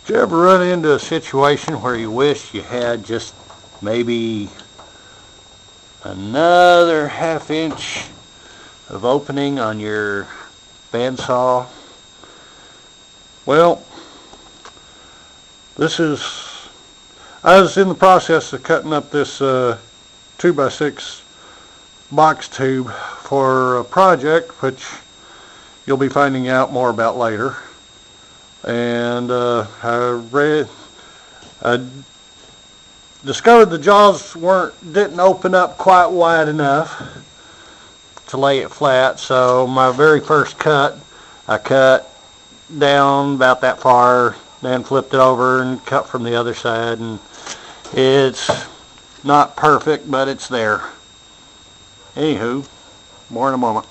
Did you ever run into a situation where you wish you had just maybe another ½ inch of opening on your bandsaw? Well, I was in the process of cutting up this 2x6 box tube for a project which you'll be finding out more about later. And I discovered the jaws didn't open up quite wide enough to lay it flat. So my very first cut, I cut down about that far, then flipped it over and cut from the other side, and it's not perfect, but it's there. Anywho, more in a moment.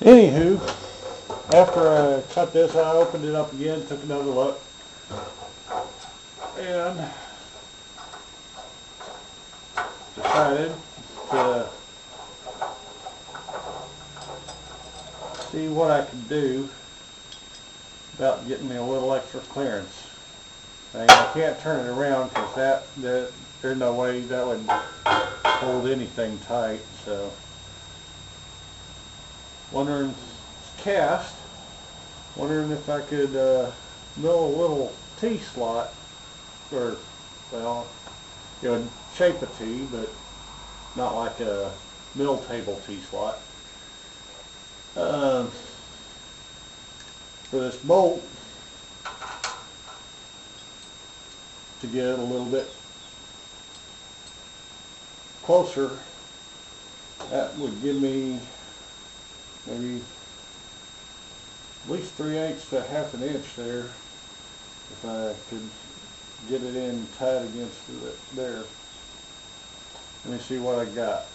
Anywho, after I cut this, I opened it up again, took another look, and decided to see what I could do about getting me a little extra clearance. I can't turn it around because there's no way that would hold anything tight. So, wondering, it's cast, wondering if I could mill a little T-slot, or, well, it would shape a T, but not like a mill table T-slot. For this bolt to get a little bit closer, that would give me maybe at least 3/8 to ½ inch there, if I could get it in tight against it there. Let me see what I got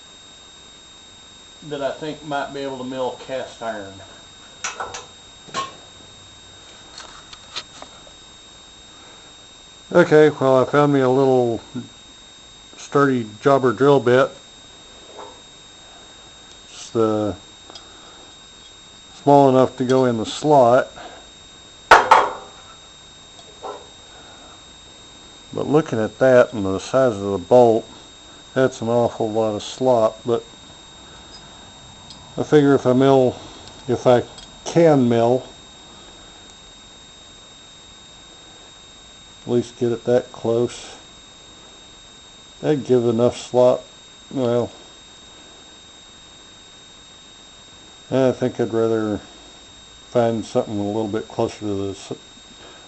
that I think might be able to mill cast iron. Okay, well, I found me a little sturdy jobber drill bit. It's small enough to go in the slot. But looking at that and the size of the bolt, that's an awful lot of slop. But I figure if I can mill, at least get it that close, that'd give enough slop. Well, I think I'd rather find something a little bit closer to the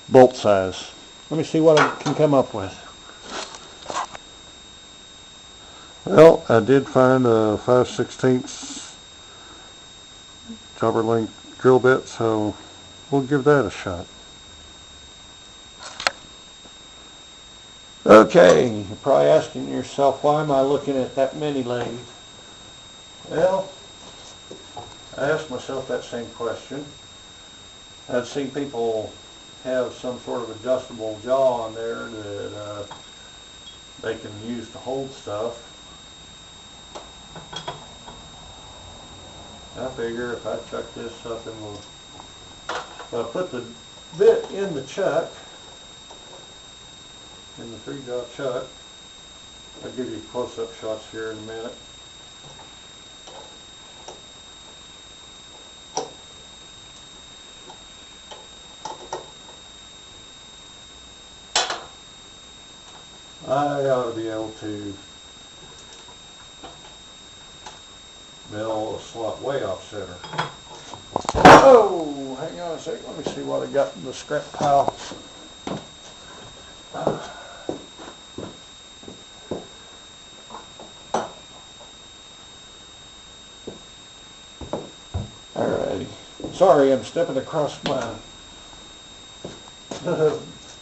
bolt size. Let me see what I can come up with. Well, I did find a 5/16 jobber length drill bit, so we'll give that a shot. Okay, you're probably asking yourself, why am I looking at that mini lathe? Well, I asked myself that same question. I've seen people have some sort of adjustable jaw on there that they can use to hold stuff. I figure if I chuck this up if I put the bit in the chuck, in the 3-jaw chuck, I'll give you close-up shots here in a minute. I ought to be able to mill a slot way off center. Oh, hang on a second. Let me see what I got in the scrap pile. Alrighty. Sorry, I'm stepping across my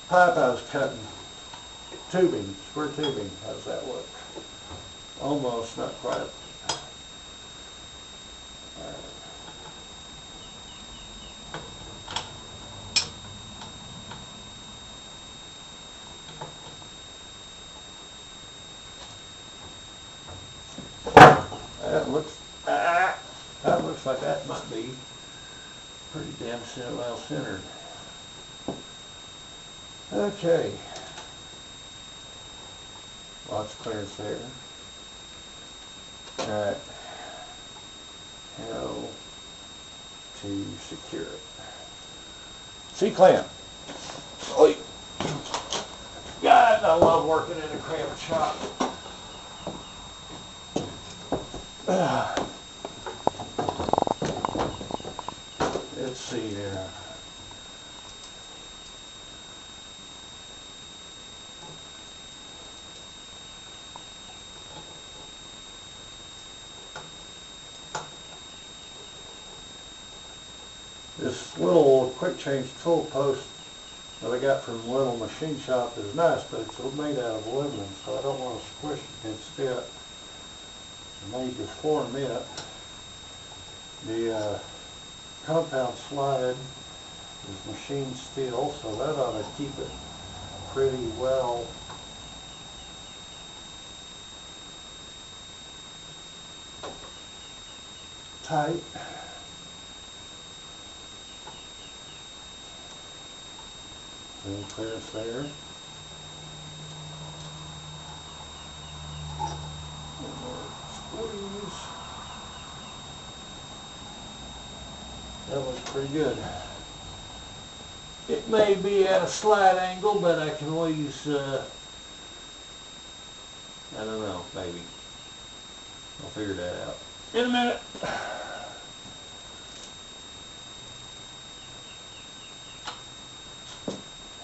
pipe I was cutting. Tubing, square tubing. How does that look? Almost, not quite. That looks like that might be pretty damn well centered. Okay. Lots of clearance there. Alright. How to secure it. C-clamp. Oi. God, I love working in a cramped shop. Let's see here. This little quick change tool post that I got from the little machine shop is nice, but it's made out of aluminum, so I don't want to squish against it. I need to form it. The compound slide is machine steel, so that ought to keep it pretty well tight. Little clearance there. One more squeeze. That was pretty good. It may be at a slight angle, but I can always, I don't know, maybe. I'll figure that out in a minute.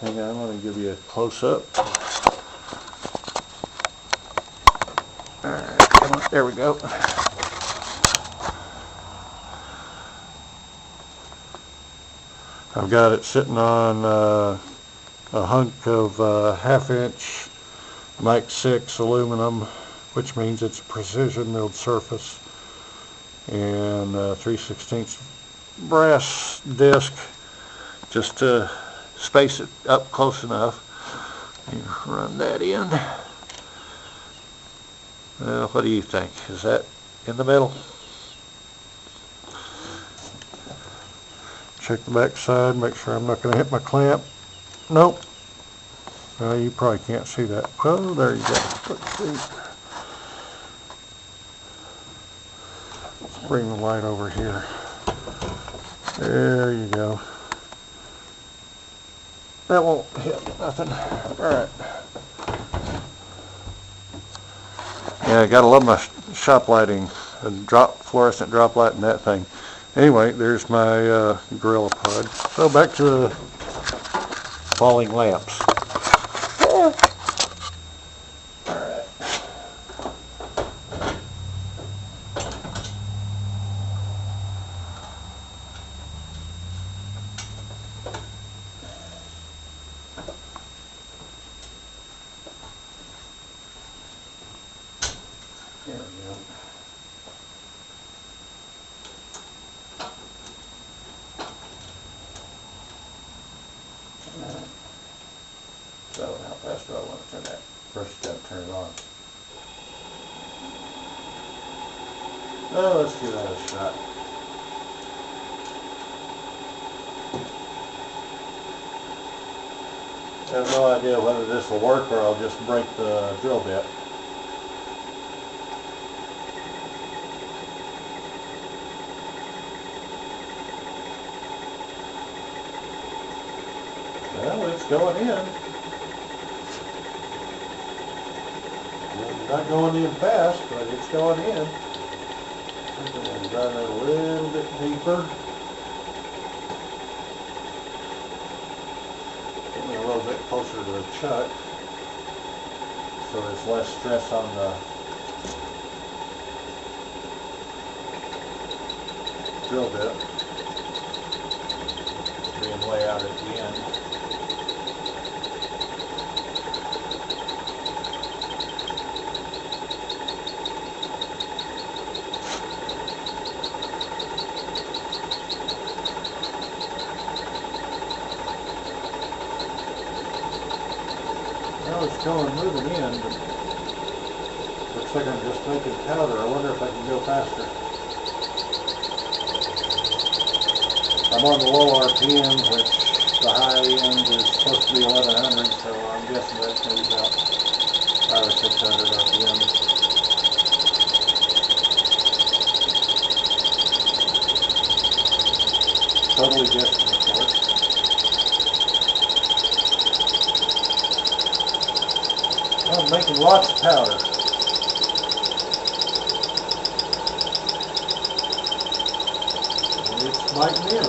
Hang on, I'm going to give you a close-up. Alright, come on, there we go. I've got it sitting on a hunk of 1/2 inch Mic 6 aluminum, which means it's a precision milled surface, and 3/16 brass disc just to space it up close enough. You run that in. Well, what do you think? Is that in the middle? Check the back side, make sure I'm not going to hit my clamp. Nope. Well, you probably can't see that. Oh, there you go. Let's see. Let's bring the light over here. There you go. That won't hit nothing. Alright. Yeah, I gotta love my shop lighting. A fluorescent drop light and that thing. Anyway, there's my Gorilla Pod. So back to the falling lamps. Alright. There we go. So how fast do I want to turn that? First you gotta turn it on. Oh, let's give that a shot. I have no idea whether this will work or I'll just break the drill bit. Well, it's going in. It's not going in fast, but it's going in. I'm going to run it a little bit deeper. Get me a little bit closer to the chuck, so there's less stress on the drill bit being way out at the end. Well, it's going moving in, but looks like I'm just making powder. I wonder if I can go faster. I'm on the low RPM, which the high end is supposed to be 1100, so I'm guessing that's maybe about 500 or 600 RPM. Totally guessing, of course. I'm making lots of powder. And it's biting in.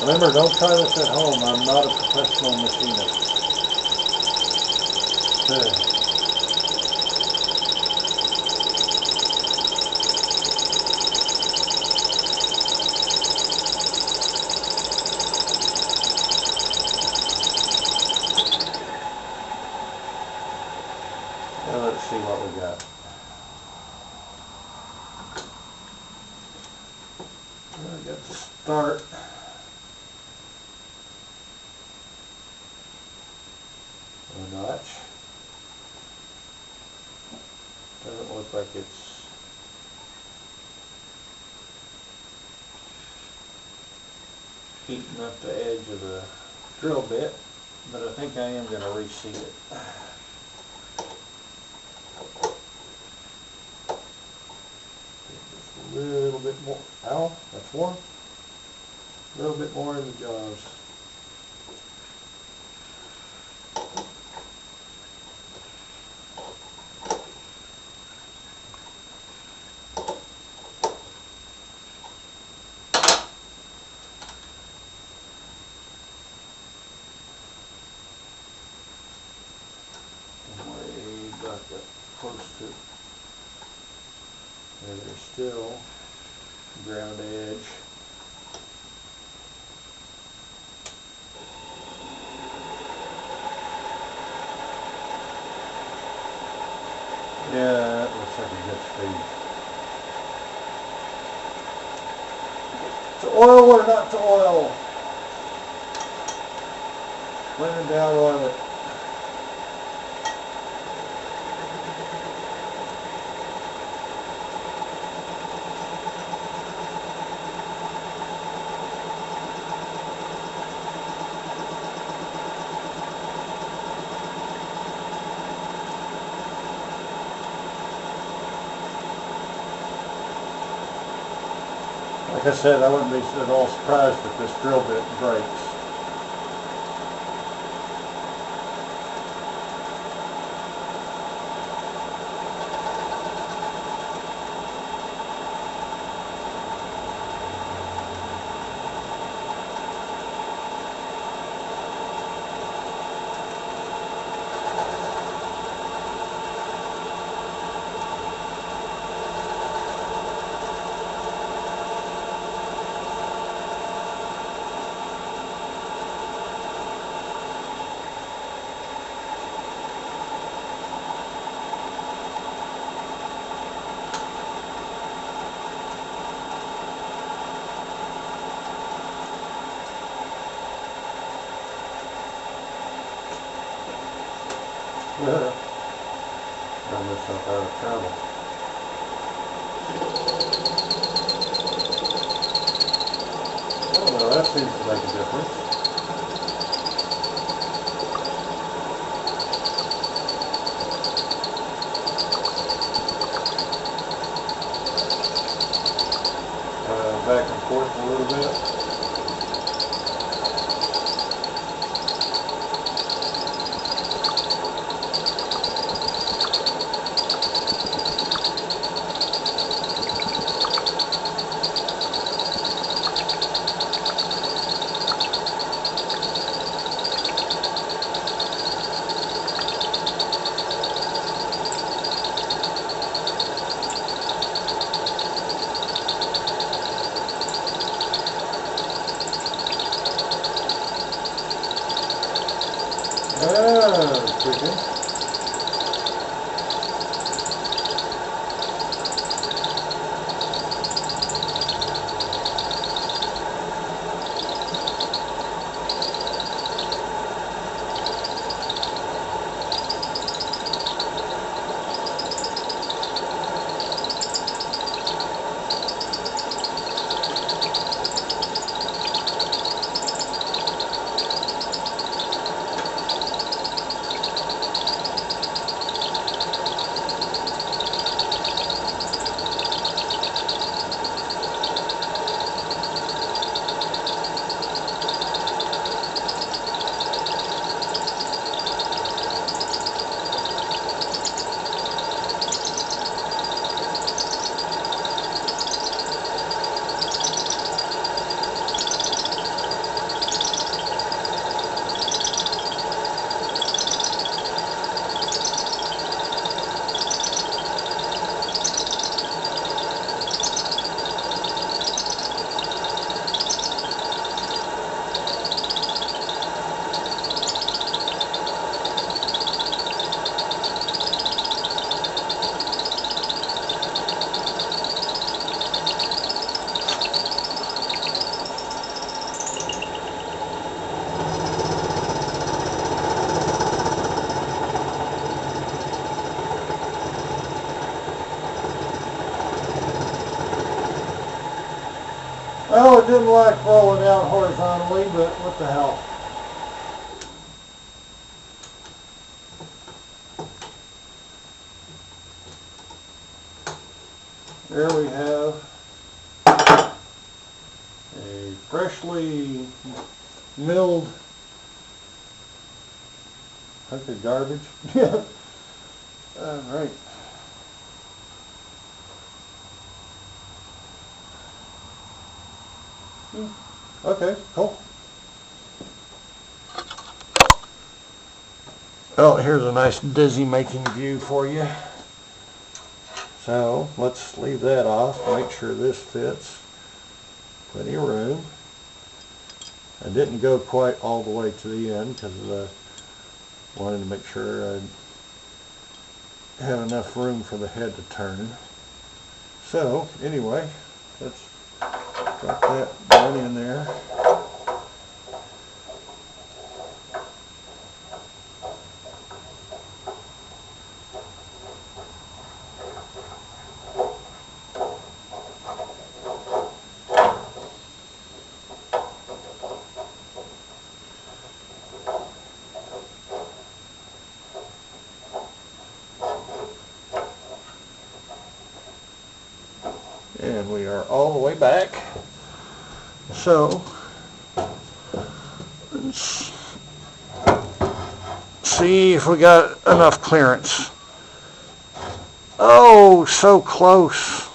Remember, don't try this at home. I'm not a professional machinist. Now let's see what we got. I got to start. A notch. Doesn't look like it's heating up the edge of the drill bit, but I think I am going to reseat it. Just a little bit more. Ow, that's one. A little bit more in the jaws. Back up close to where there's still ground edge. Yeah, that looks like a good speed. To oil or not to oil? When in doubt, oil it. Like I said, I wouldn't be at all surprised if this drill bit breaks. Got myself out of trouble. Oh, well, that seems to make a difference. Back and forth a little bit. Tricky. didn't like rolling out horizontally, but what the hell. There we have a freshly milled hunk of garbage. All right. Okay, cool. Well, here's a nice dizzy-making view for you. So let's leave that off, make sure this fits. Plenty of room. I didn't go quite all the way to the end because I wanted to make sure I had enough room for the head to turn. So anyway, let's drop that down in there. And we are all the way back. So let's see if we got enough clearance. Oh, so close.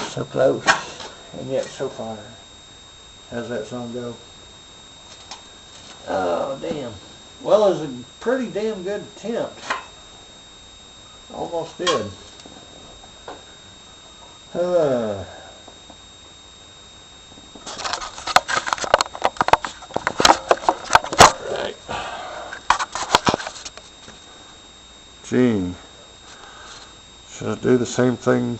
So close, and yet so far. How's that song go? Oh, damn. Well, it was a pretty damn good attempt. Almost did. Right. Gee. Should I do the same thing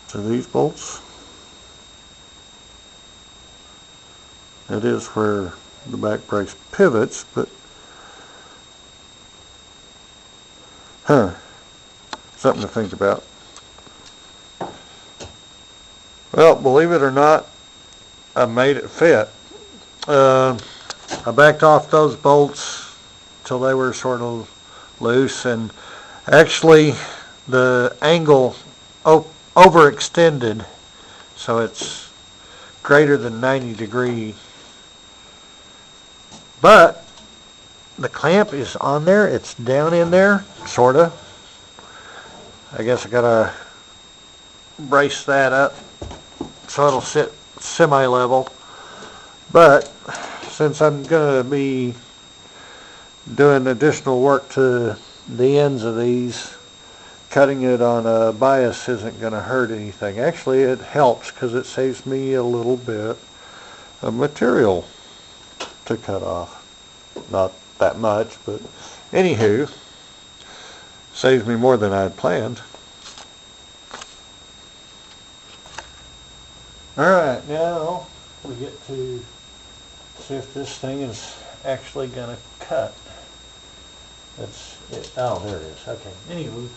to these bolts? That is where the back brace pivots, but something to think about. Well, believe it or not, I made it fit. I backed off those bolts till they were sort of loose, and actually the angle overextended, so it's greater than 90 degrees. But the clamp is on there, it's down in there, sorta. I guess I gotta brace that up so it'll sit semi-level. But since I'm gonna be doing additional work to the ends of these, cutting it on a bias isn't gonna hurt anything. Actually, it helps because it saves me a little bit of material to cut off. Not that much, but anywho, saves me more than I had planned. Alright, now we get to see if this thing is actually going to cut. That's it. Oh, there it is. Okay. Anyway.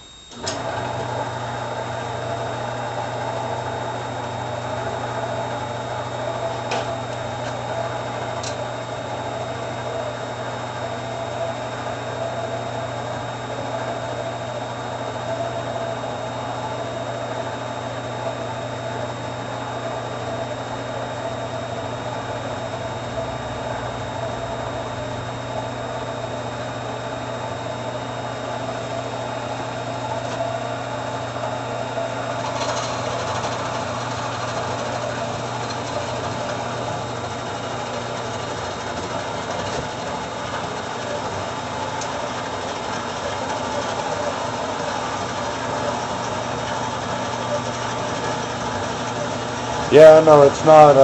Yeah, no, it's not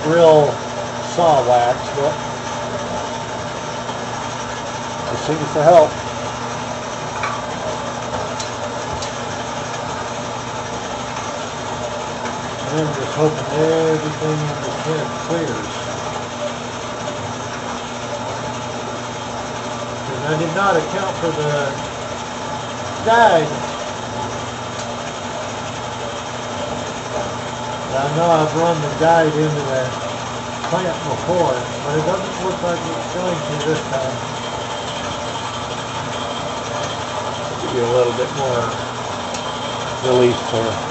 real saw wax, but it seems to help. And I'm just hoping everything in the head clears. Because I did not account for the guide. I know I've run the guide into that plant before, but it doesn't look like it's going to this time. Give you a little bit more release there.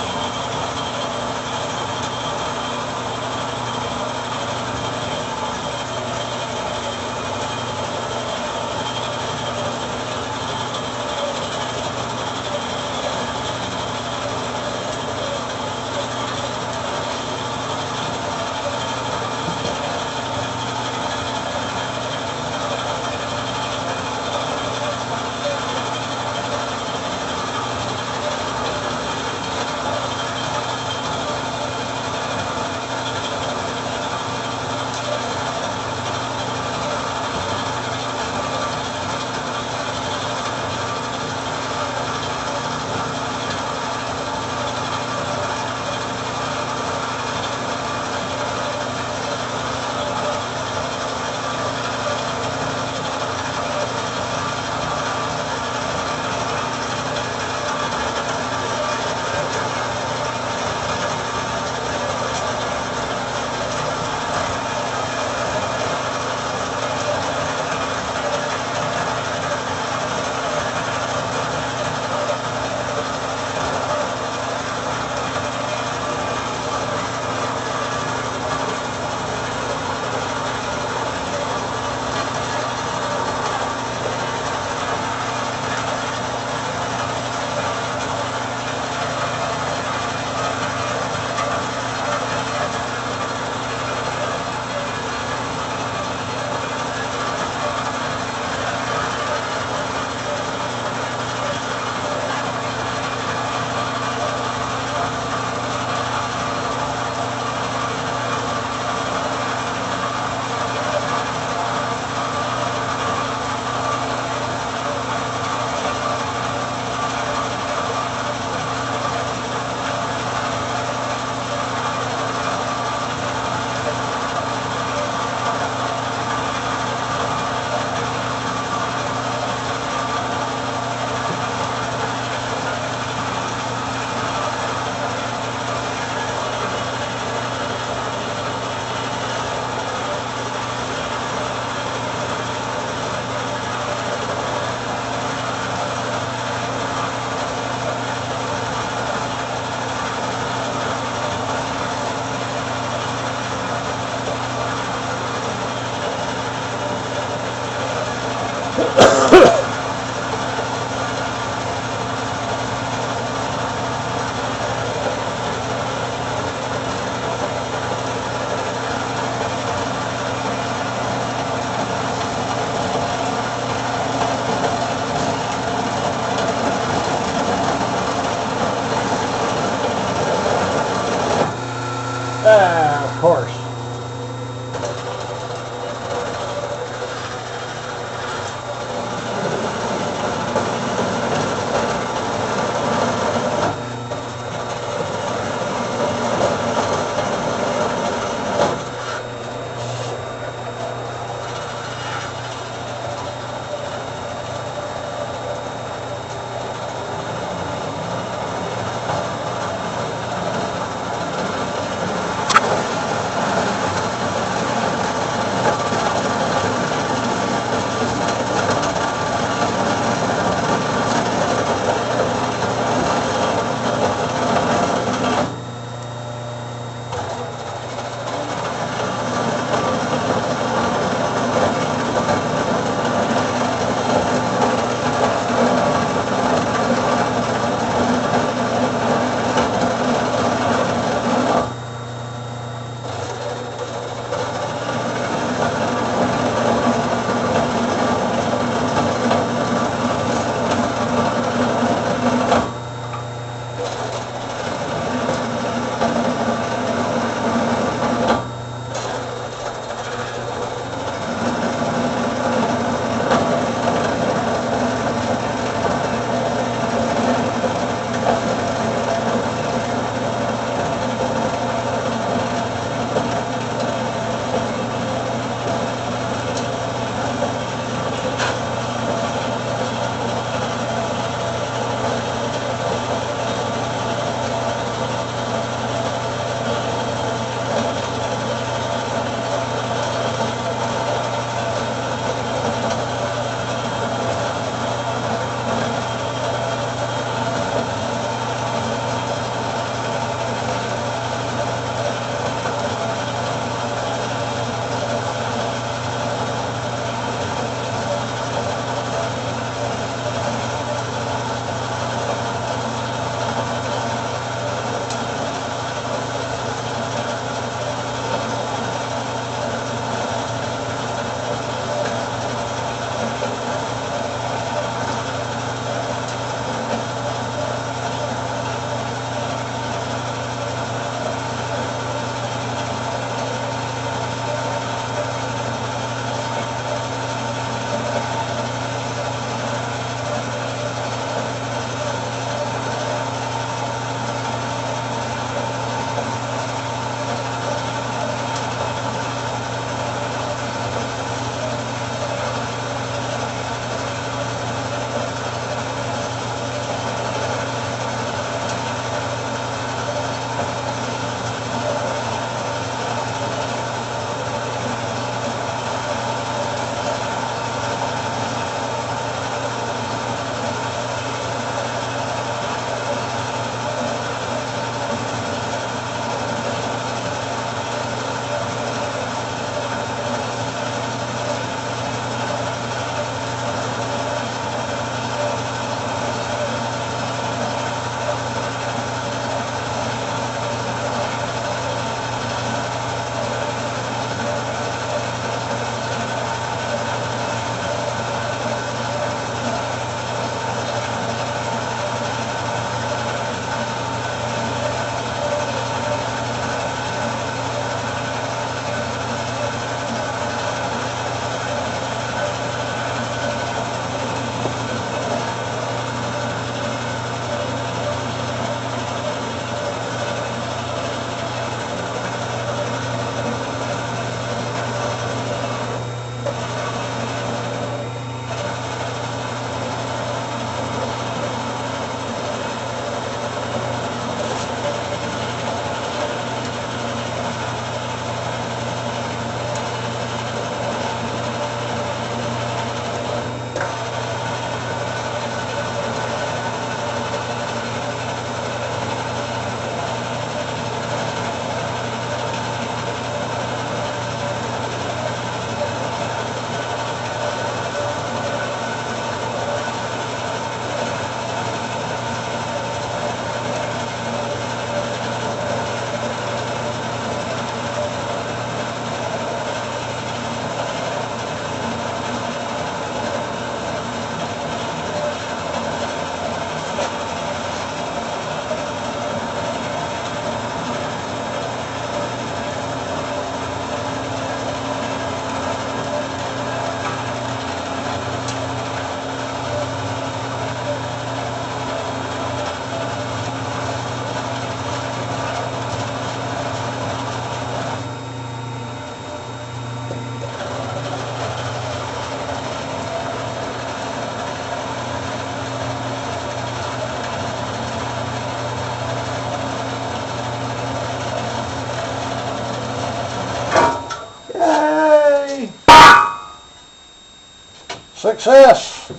Success!